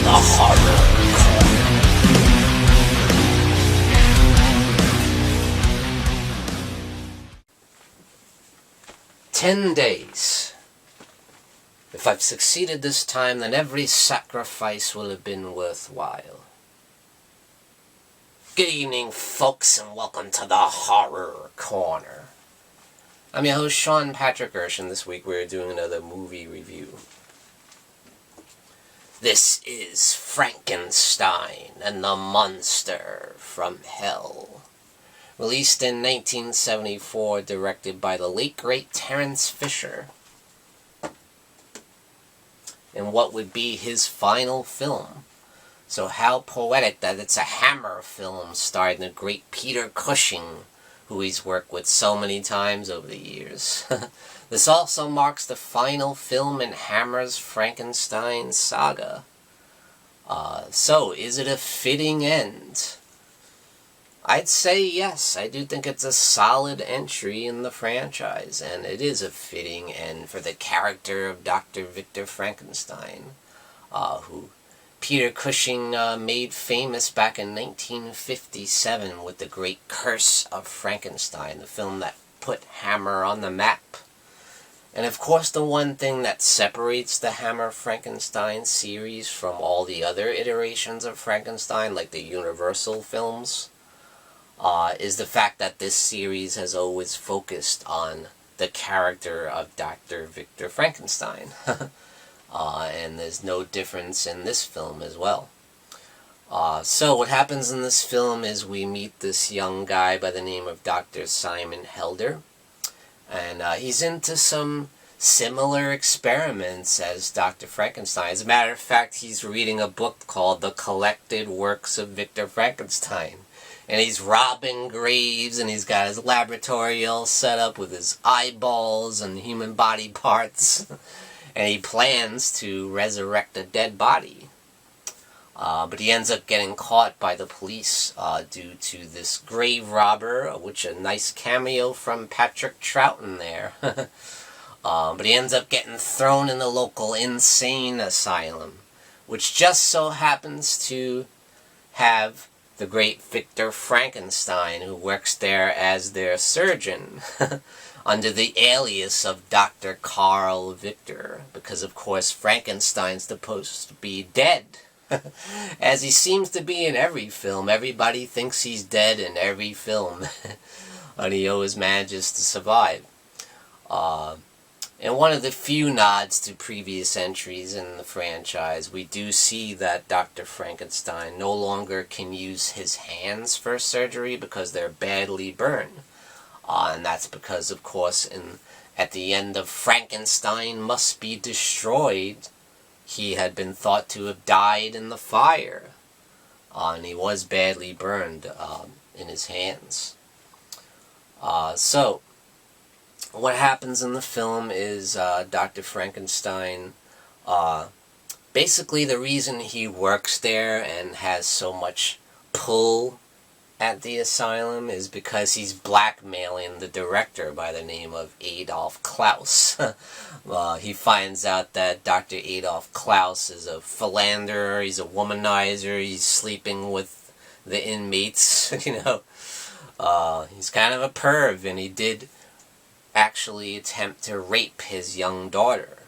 the horror corner. 10 days. If I've succeeded this time, then every sacrifice will have been worthwhile. Good evening, folks, and welcome to the Horror Corner. I'm your host, Sean Patrick Gersh, and this week we're doing another movie review. This is Frankenstein and the Monster from Hell. Released in 1974, directed by the late great Terence Fisher. In what would be his final film. So how poetic that it's a Hammer film starring the great Peter Cushing, who he's worked with so many times over the years. This also marks the final film in Hammer's Frankenstein saga. So, is it a fitting end? I'd say yes. I do think it's a solid entry in the franchise, and it is a fitting end for the character of Dr. Victor Frankenstein, who Peter Cushing made famous back in 1957 with the great Curse of Frankenstein, the film that put Hammer on the map. And of course, the one thing that separates the Hammer Frankenstein series from all the other iterations of Frankenstein, like the Universal films, is the fact that this series has always focused on the character of Dr. Victor Frankenstein. And there's no difference in this film as well. So what happens in this film is we meet this young guy by the name of Dr. Simon Helder. And he's into some similar experiments as Dr. Frankenstein. As a matter of fact, he's reading a book called The Collected Works of Victor Frankenstein. And he's robbing graves, and he's got his laboratory all set up with his eyeballs and human body parts. And he plans to resurrect a dead body. But he ends up getting caught by the police due to this grave robber, which a nice cameo from Patrick Troughton there. But he ends up getting thrown in the local insane asylum, which just so happens to have the great Victor Frankenstein, who works there as their surgeon, under the alias of Dr. Carl Victor, because of course Frankenstein's supposed to be dead. As he seems to be in every film. Everybody thinks he's dead in every film. And he always manages to survive. And one of the few nods to previous entries in the franchise, we do see that Dr. Frankenstein no longer can use his hands for surgery because they're badly burned. And that's because, of course, at the end of Frankenstein Must Be Destroyed, he had been thought to have died in the fire. And he was badly burned in his hands. So, what happens in the film is Dr. Frankenstein, basically the reason he works there and has so much pull at the asylum is because he's blackmailing the director by the name of Adolf Klaus. He finds out that Dr. Adolf Klaus is a philanderer, he's a womanizer, he's sleeping with the inmates, you know. He's kind of a perv, and he did actually attempt to rape his young daughter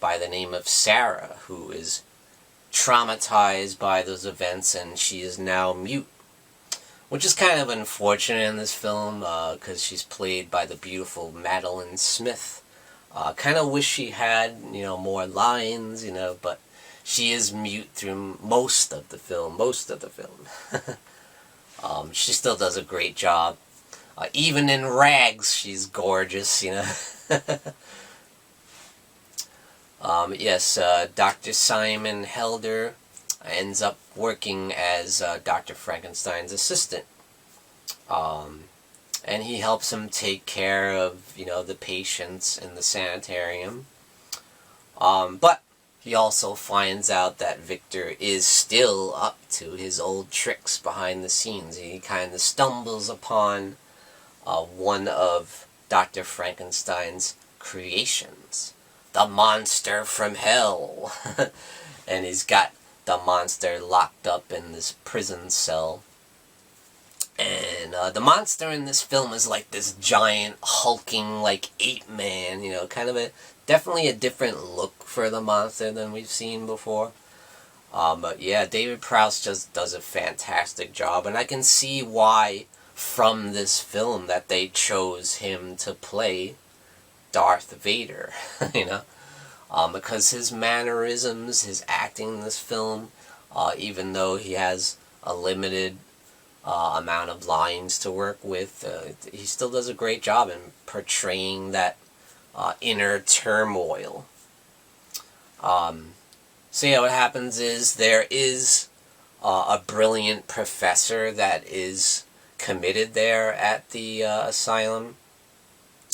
by the name of Sarah, who is traumatized by those events, and she is now mute. Which is kind of unfortunate in this film, because she's played by the beautiful Madeline Smith. Kind of wish she had, more lines, but she is mute through most of the film. She still does a great job. Even in rags, she's gorgeous, Yes, Dr. Simon Helder ends up working as Dr. Frankenstein's assistant. And he helps him take care of, the patients in the sanitarium. But he also finds out that Victor is still up to his old tricks behind the scenes. He kind of stumbles upon one of Dr. Frankenstein's creations, the monster from hell. And he's got the monster locked up in this prison cell. And the monster in this film is like this giant, hulking, like, ape-man, you know, kind of definitely a different look for the monster than we've seen before. But yeah, David Prowse just does a fantastic job, and I can see why from this film that they chose him to play Darth Vader, you know, because his mannerisms, his acting in this film, even though he has a limited amount of lines to work with, he still does a great job in portraying that inner turmoil. So yeah, what happens is there is a brilliant professor that is committed there at the asylum.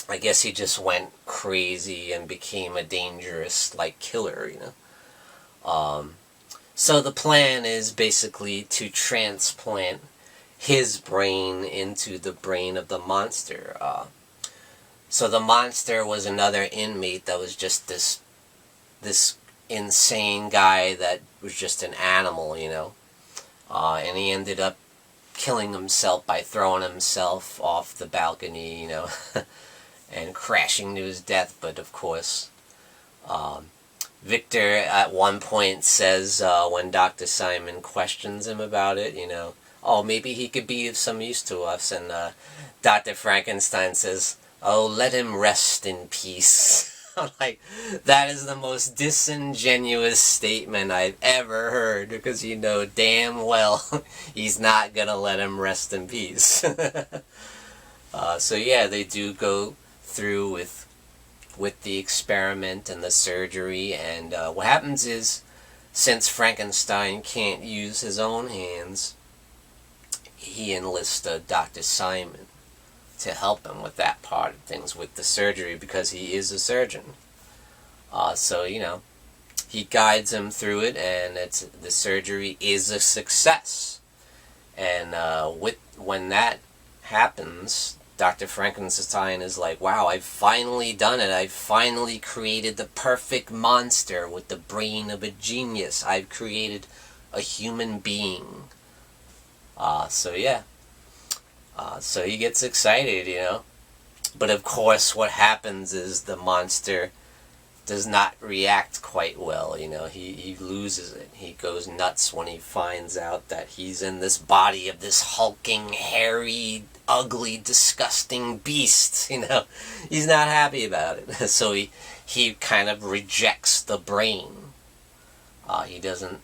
I guess he just went crazy and became a dangerous, like, killer, you know. So the plan is basically to transplant his brain into the brain of the monster. So the monster was another inmate that was just this insane guy that was just an animal, you know. And he ended up killing himself by throwing himself off the balcony, you know, and crashing to his death. But of course, Victor at one point says, when Dr. Simon questions him about it, you know, oh, maybe he could be of some use to us. And Dr. Frankenstein says, oh, let him rest in peace. I'm like, that is the most disingenuous statement I've ever heard, because you know damn well he's not gonna let him rest in peace. So yeah, they do go through with the experiment and the surgery, and what happens is, since Frankenstein can't use his own hands, he enlists Dr. Simon to help him with that part of things, with the surgery, because he is a surgeon. So, you know, he guides him through it, and the surgery is a success. And when that happens, Dr. Frankenstein is like, wow, I've finally done it. I've finally created the perfect monster with the brain of a genius. I've created a human being. So yeah. So he gets excited, you know. But of course, what happens is the monster does not react quite well, you know. He loses it. He goes nuts when he finds out that he's in this body of this hulking, hairy, ugly, disgusting beast, you know. He's not happy about it. So he kind of rejects the brain. He doesn't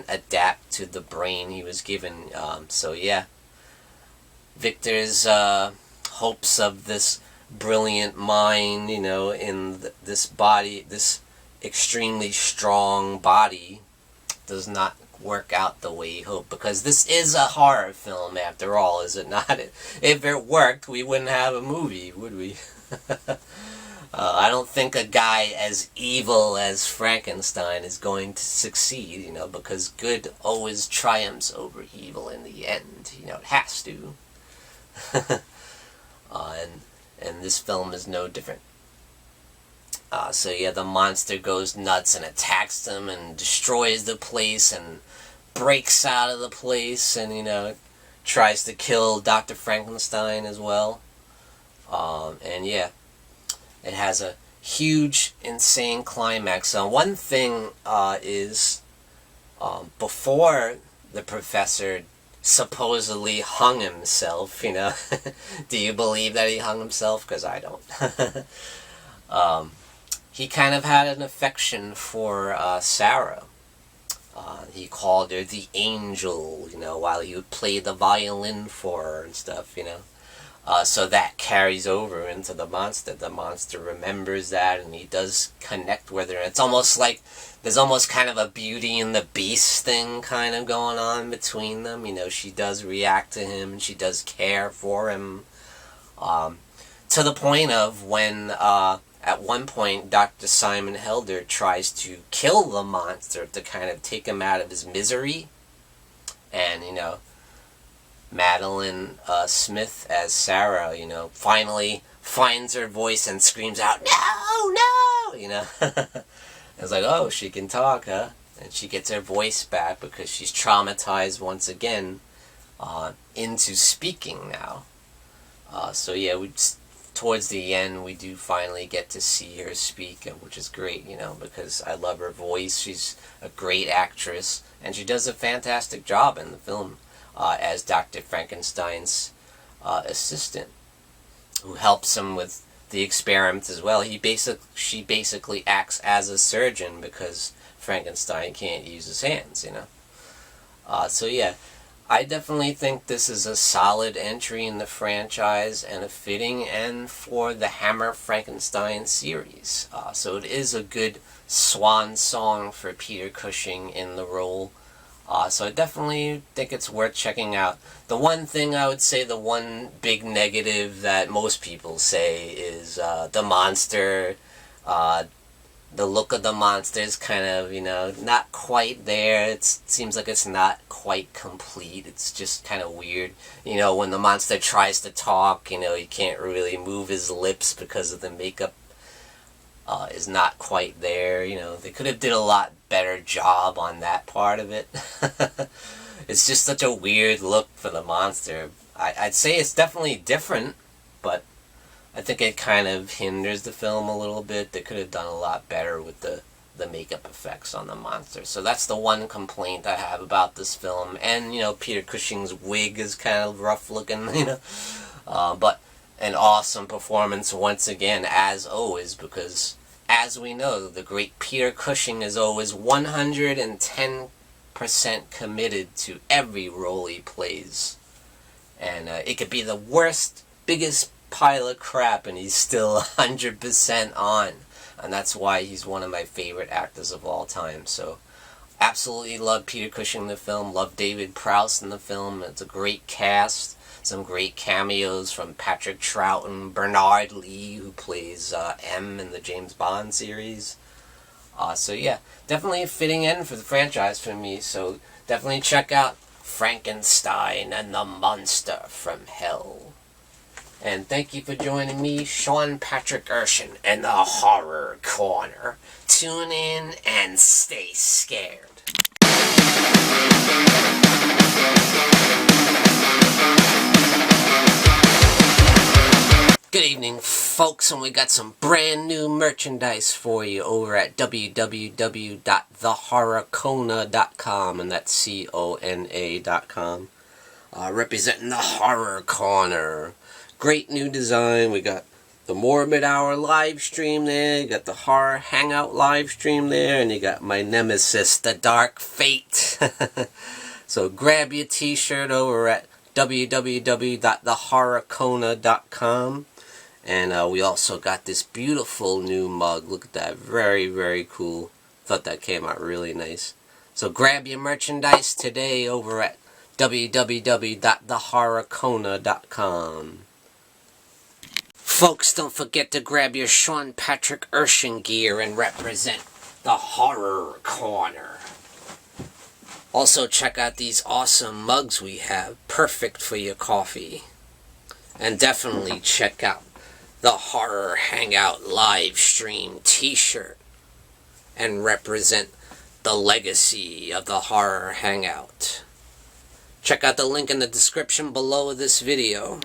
adapt to the brain he was given. So yeah. Victor's hopes of this brilliant mind, you know, in this body, this extremely strong body, does not work out the way he hoped, because this is a horror film after all, is it not? If it worked, we wouldn't have a movie, would we? I don't think a guy as evil as Frankenstein is going to succeed, you know, because good always triumphs over evil in the end, you know, it has to. And this film is no different. So yeah, the monster goes nuts and attacks them and destroys the place and breaks out of the place, and, you know, tries to kill Dr. Frankenstein as well. And yeah, it has a huge, insane climax. One thing is, before the professor supposedly hung himself, you know. Do you believe that he hung himself? Because I don't. He kind of had an affection for Sarah. He called her the angel, you know, while he would play the violin for her and stuff, you know. So that carries over into the monster. The monster remembers that, and he does connect with her. It's almost like there's almost kind of a Beauty and the Beast thing kind of going on between them. You know, she does react to him, and she does care for him. To the point of when, at one point, Dr. Simon Helder tries to kill the monster to kind of take him out of his misery. And, you know, Madeline Smith as Sarah, you know, finally finds her voice and screams out, "No, no!" You know? It's like, oh, she can talk, huh? and she gets her voice back because she's traumatized once again into speaking now. So yeah, towards the end we do finally get to see her speak, which is great, because I love her voice. She's a great actress, and she does a fantastic job in the film as Dr. Frankenstein's assistant, who helps him with the experiment as well. She basically acts as a surgeon because Frankenstein can't use his hands, So yeah, I definitely think this is a solid entry in the franchise and a fitting end for the Hammer Frankenstein series. So it is a good swan song for Peter Cushing in the role. So I definitely think it's worth checking out. The one thing I would say, the one big negative that most people say is the monster. The look of the monster is kind of, not quite there. It seems like it's not quite complete. It's just kind of weird. When the monster tries to talk, he can't really move his lips because of the makeup is not quite there. They could have did a lot better job on that part of it. It's just such a weird look for the monster. I'd say it's definitely different, but I think it kind of hinders the film a little bit. They could have done a lot better with the makeup effects on the monster. So that's the one complaint I have about this film. And, Peter Cushing's wig is kind of rough looking, but an awesome performance once again, as always, because as we know, the great Peter Cushing is always 110% committed to every role he plays. And it could be the worst, biggest pile of crap and he's still 100% on. And that's why he's one of my favorite actors of all time. So absolutely love Peter Cushing in the film, love David Prowse in the film. It's a great cast. Some great cameos from Patrick Troughton, Bernard Lee, who plays M in the James Bond series. So yeah, definitely a fitting end for the franchise for me. So definitely check out Frankenstein and the Monster from Hell. And thank you for joining me, Sean Patrick Urshan, in the Horror Corner. Tune in and stay scared. Good evening, folks, and we got some brand new merchandise for you over at www.thehorrorcona.com, and that's CONA.com. Representing the Horror Corner. Great new design. We got the Morbid Hour live stream there, you got the Horror Hangout live stream there, and you got my nemesis, the Dark Fate. So grab your t-shirt over at www.thehorrorcona.com. And we also got this beautiful new mug. Look at that. Very, very cool. Thought that came out really nice. So grab your merchandise today over at www.thehorrorcona.com. Folks, don't forget to grab your Sean Patrick Urshan gear and represent the Horror Corner. Also, check out these awesome mugs we have. Perfect for your coffee. And definitely check out the Horror Hangout live stream t-shirt and represent the legacy of the Horror Hangout. Check out the link in the description below this video.